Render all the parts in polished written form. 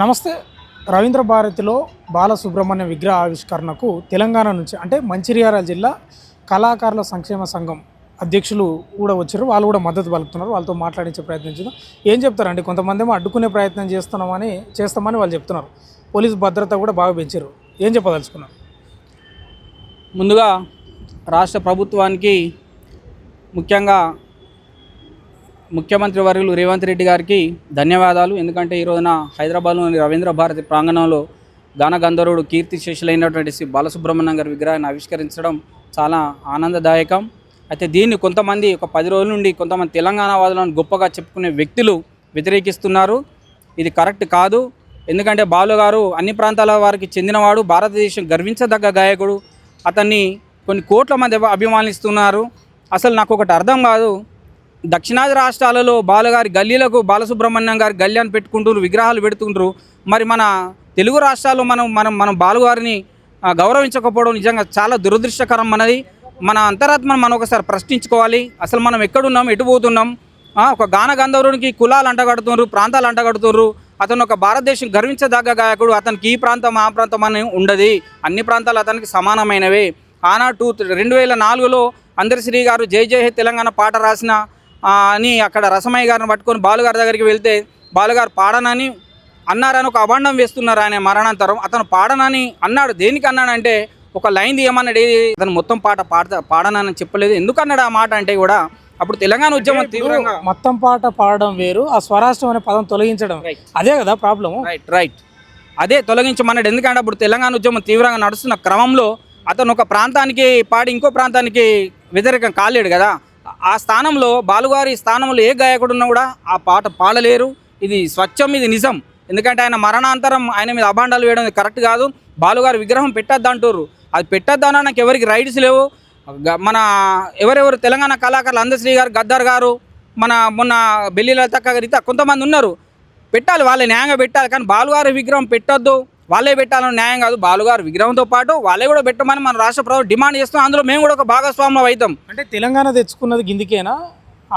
నమస్తే. రవీంద్ర భారతిలో బాలసుబ్రహ్మణ్య విగ్రహ ఆవిష్కరణకు తెలంగాణ నుంచి అంటే మంచిర్యాల జిల్లా కళాకారుల సంక్షేమ సంఘం అధ్యక్షులు కూడా వచ్చారు. వాళ్ళు కూడా మద్దతు పలుకుతున్నారు. వాళ్ళతో మాట్లాడించే ప్రయత్నం చేద్దాం. ఏం చెప్తారండి? కొంతమంది ఏమో అడ్డుకునే ప్రయత్నం చేస్తామని వాళ్ళు చెప్తున్నారు. పోలీసు భద్రత కూడా బాగా పెంచారు. ఏం చెప్పదలుచుకున్నారు? ముందుగా రాష్ట్ర ప్రభుత్వానికి, ముఖ్యంగా ముఖ్యమంత్రి వర్యులు రేవంత్ రెడ్డి గారికి ధన్యవాదాలు. ఎందుకంటే ఈ రోజున హైదరాబాద్లోని రవీంద్ర భారతి ప్రాంగణంలో గాన గంధర్వుడు కీర్తిశేషులైనటువంటి శ్రీ బాలసుబ్రహ్మణ్యం గారి విగ్రహాన్ని ఆవిష్కరించడం చాలా ఆనందదాయకం. అయితే దీన్ని కొంతమంది ఒక 10 రోజుల నుండి కొంతమంది తెలంగాణ వాదులను గొప్పగా చెప్పుకునే వ్యక్తులు వ్యతిరేకిస్తున్నారు. ఇది కరెక్ట్ కాదు. ఎందుకంటే బాలు గారు అన్ని ప్రాంతాల వారికి చెందినవాడు, భారతదేశం గర్వించదగ్గ గాయకుడు. అతన్ని కొన్ని కోట్ల మంది అభిమానిస్తున్నారు. అసలు నాకు ఒకటి అర్థం కాదు. దక్షిణాది రాష్ట్రాలలో బాలుగారి గల్లీలకు బాలసుబ్రహ్మణ్యం గారి గల్యాన్ని పెట్టుకుంటారు, విగ్రహాలు పెడుతుంటారు. మరి మన తెలుగు రాష్ట్రాల్లో మనం బాలుగారిని గౌరవించకపోవడం నిజంగా చాలా దురదృష్టకరం. మన అంతరాత్మను మనం ఒకసారి ప్రశ్నించుకోవాలి. అసలు మనం ఎక్కడున్నాం, ఎటు పోతున్నాం? ఒక గాన గంధర్వునికి కులాలు అంటగడుతున్నారు, ప్రాంతాలు అంటగడుతున్నారు. అతను ఒక భారతదేశం గర్వించదగ్గ గాయకుడు. అతనికి ఈ ప్రాంతం ఆ ప్రాంతం అని ఉండదు. అన్ని ప్రాంతాలు అతనికి సమానమైనవే. ఆనాడు 2004లో అందరిశ్రీ గారు జై జై హే తెలంగాణ పాట రాసిన అని అక్కడ రసమయ్య గారిని పట్టుకొని బాలుగారి దగ్గరికి వెళ్తే బాలుగారు పాడనని అన్నారని ఒక అభాండం వేస్తున్నారు. ఆయన మరణాంతరం అతను పాడనని అన్నాడు. దేనికి అన్నాడంటే ఒక లైన్ తీయమన్నాడు. అతను మొత్తం పాడనని చెప్పలేదు. ఎందుకు అన్నాడు ఆ మాట అంటే కూడా అప్పుడు తెలంగాణ ఉద్యమం తీవ్రంగా మొత్తం పాట పాడడం వేరు, ఆ స్వరాష్ట్రం అనే పదం తొలగించడం, అదే కదా ప్రాబ్లం. రైట్ అదే తొలగించమన్నాడు. ఎందుకంటే అప్పుడు తెలంగాణ ఉద్యమం తీవ్రంగా నడుస్తున్న క్రమంలో అతను ఒక ప్రాంతానికి పాడి ఇంకో ప్రాంతానికి వ్యతిరేకం కాలేడు కదా. ఆ స్థానంలో బాలుగారి స్థానంలో ఏ గాయకుడు ఉన్నా కూడా ఆ పాట పాడలేరు. ఇది స్వచ్ఛం, ఇది నిజం. ఎందుకంటే ఆయన మరణాంతరం ఆయన మీద అభాండాలు వేయడం కరెక్ట్ కాదు. బాలుగారి విగ్రహం పెట్టద్దు అంటారు. అది పెట్టద్దానా నాకు ఎవరికి రైట్స్ లేవు. మన ఎవరెవరు తెలంగాణ కళాకారులు అందశ్రీ గారు, గద్దర్ గారు, మొన్న బెల్లి లతక్క గారు, కొంతమంది ఉన్నారు. పెట్టాలి, వాళ్ళే న్యాయంగా పెట్టాలి. కానీ బాలుగారి విగ్రహం పెట్టొద్దు, వాళ్ళే పెట్టాలని న్యాయం కాదు. బాలుగారు విగ్రహంతో పాటు వాళ్ళే కూడా పెట్టమని మన రాష్ట్ర ప్రభుత్వం డిమాండ్ చేస్తాం. అందులో మేము కూడా ఒక భాగస్వామ్యం అవుతాం. అంటే తెలంగాణ తెచ్చుకున్నది గిందికేనా,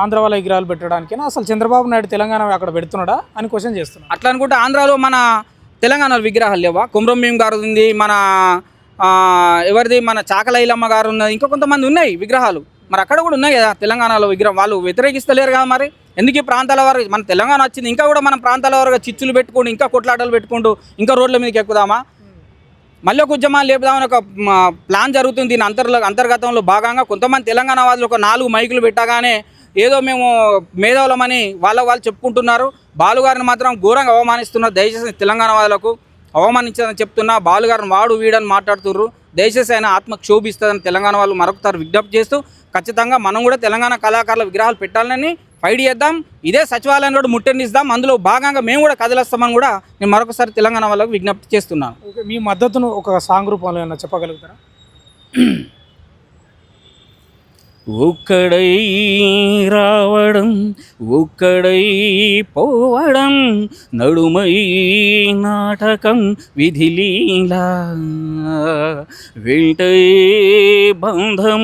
ఆంధ్ర వాళ్ళ విగ్రహాలు పెట్టడానికేనా? అసలు చంద్రబాబు నాయుడు తెలంగాణ అక్కడ పెడుతున్నాడా అని క్వశ్చన్ చేస్తున్నాడు. అట్లా అనుకుంటే ఆంధ్రాలో మన తెలంగాణలో విగ్రహాలు లేవా? కుమ్రం భీమ్ గారు ఉంది, మన ఎవరిది మన చాకలైలమ్మ గారు ఉన్నది, ఇంకా కొంతమంది ఉన్నాయి విగ్రహాలు. మరి అక్కడ కూడా ఉన్నాయి కదా తెలంగాణలో విగ్రహం. వాళ్ళు వ్యతిరేకిస్తలేరు కదా. మరి ఎందుకు ఈ ప్రాంతాల వారు మన తెలంగాణ వచ్చింది? ఇంకా కూడా మనం ప్రాంతాల వారుగా చిచ్చులు పెట్టుకుంటూ, ఇంకా కొట్లాటలు పెట్టుకుంటూ, ఇంకా రోడ్ల మీదకి ఎక్కుదామా? మళ్ళీ ఒక ఉద్యమాలు లేపుదామని ఒక ప్లాన్ జరుగుతుంది. దీని అంతర్గతంలో భాగంగా కొంతమంది తెలంగాణ వాళ్ళు ఒక 4 మైకులు పెట్టగానే ఏదో మేము మేధావులమని వాళ్ళు చెప్పుకుంటున్నారు. బాలుగారిని మాత్రం ఘోరంగా అవమానిస్తున్నారు. దయచేసి తెలంగాణ వాళ్ళకు అవమానించదని చెప్తున్నా. బాలుగారిని వాడు వీడని మాట్లాడుతున్నారు. దయచేసి ఆయన ఆత్మ క్షోభిస్తుందని తెలంగాణ వాళ్ళు మరొకసారి విజ్ఞప్తి చేస్తూ, ఖచ్చితంగా మనం కూడా తెలంగాణ కళాకారుల విగ్రహాలు పెట్టాలని ఫైట్ చేద్దాం. ఇదే సచివాలయం కూడా ముట్టడిస్తాం. అందులో భాగంగా మేము కూడా కదిలేస్తామని కూడా నేను మరొకసారి తెలంగాణ వాళ్ళకు విజ్ఞప్తి చేస్తున్నాను. మీ మద్దతును ఒక సాంగ్ రూపంలో ఏమన్నా చెప్పగలుగుతారా? ఒక్కడై రావడం, ఒక్కడై పోవడం, నడుమై నాటకం విధిలీలా, వెంటై బంధం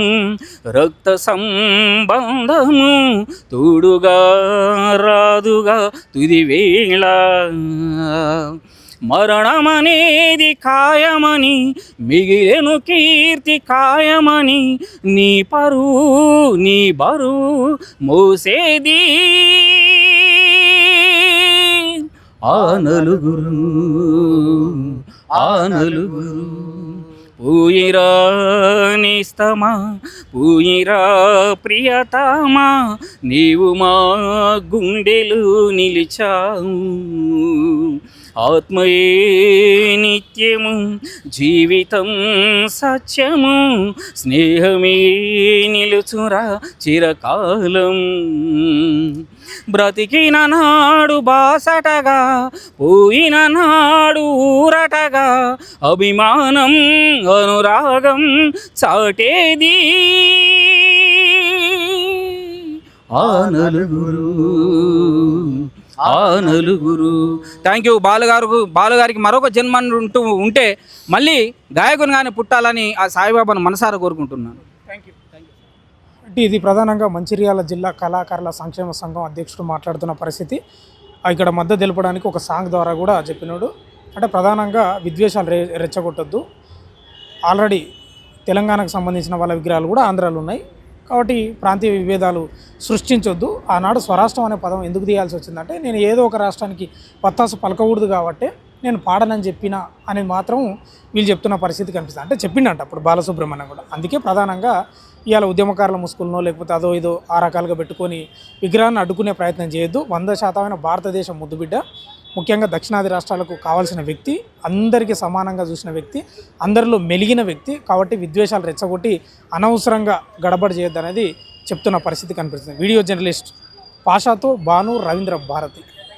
రక్త సంబంధము, తోడుగా రాదుగా తుది వేళ, మరణమనేది ఖాయమని మిగిలెను కీర్తి ఖాయమని, నీ పరువు నీ బరువు మోసేది ఆ నలుగురు. పూయిరా నేస్తమా, పూయిరా ప్రియతమా, నీవు మా గుండెలు నిలిచావు. ఆత్మయే నిత్యము, జీవితం సత్యము, స్నేహమే నిలుచురా చిరకాలం. బ్రతికిన నాడు బాసటగా, పోయిన నాడు ఊరటగా, అభిమానం అనురాగం చాటేది ఆ నలుగురు. Thank you. బాలుగారికి మరొక జన్మ ఉంటే మళ్ళీ గాయకునిగానే పుట్టాలని ఆ సాయిబాబాను మనసారా కోరుకుంటున్నాను. Thank you. అంటే ఇది ప్రధానంగా మంచిర్యాల జిల్లా కళాకారుల సంక్షేమ సంఘం అధ్యక్షుడు మాట్లాడుతున్న పరిస్థితి. ఇక్కడ మద్దతు తెలపడానికి ఒక సాంగ్ ద్వారా కూడా చెప్పినాడు. అంటే ప్రధానంగా విద్వేషాలు రెచ్చగొట్టొద్దు, ఆల్రెడీ తెలంగాణకు సంబంధించిన వాళ్ళ విగ్రహాలు కూడా ఆంధ్రాలో ఉన్నాయి కాబట్టి ప్రాంతీయ విభేదాలు సృష్టించొద్దు. ఆనాడు స్వరాష్ట్రం అనే పదం ఎందుకు తీయాల్సి వచ్చిందంటే నేను ఏదో ఒక రాష్ట్రానికి వత్తాసు పలకకూడదు కాబట్టి నేను పాడనని చెప్పిన అనేది మాత్రం వీళ్ళు చెప్తున్న పరిస్థితి కనిపిస్తుంది. అంటే చెప్పిండంట అప్పుడు బాలసుబ్రహ్మణ్యం కూడా. అందుకే ప్రధానంగా ఇవాళ ఉద్యమకారుల ముసుగులనో లేకపోతే అదో ఇదో ఆ రకాలుగా పెట్టుకొని విగ్రహాన్ని అడ్డుకునే ప్రయత్నం చేయొద్దు. 100% భారతదేశం ముద్దుబిడ్డ, ముఖ్యంగా దక్షిణాది రాష్ట్రాలకు కావాల్సిన వ్యక్తి, అందరికీ సమానంగా చూసిన వ్యక్తి, అందరిలో మెలిగిన వ్యక్తి కాబట్టి విద్వేషాలు రెచ్చగొట్టి అనవసరంగా గడబడి చేయొద్దు అనేది చెప్తున్న పరిస్థితి కనిపిస్తుంది. వీడియో జర్నలిస్ట్ పాషాతో భాను రవీంద్ర భారతి.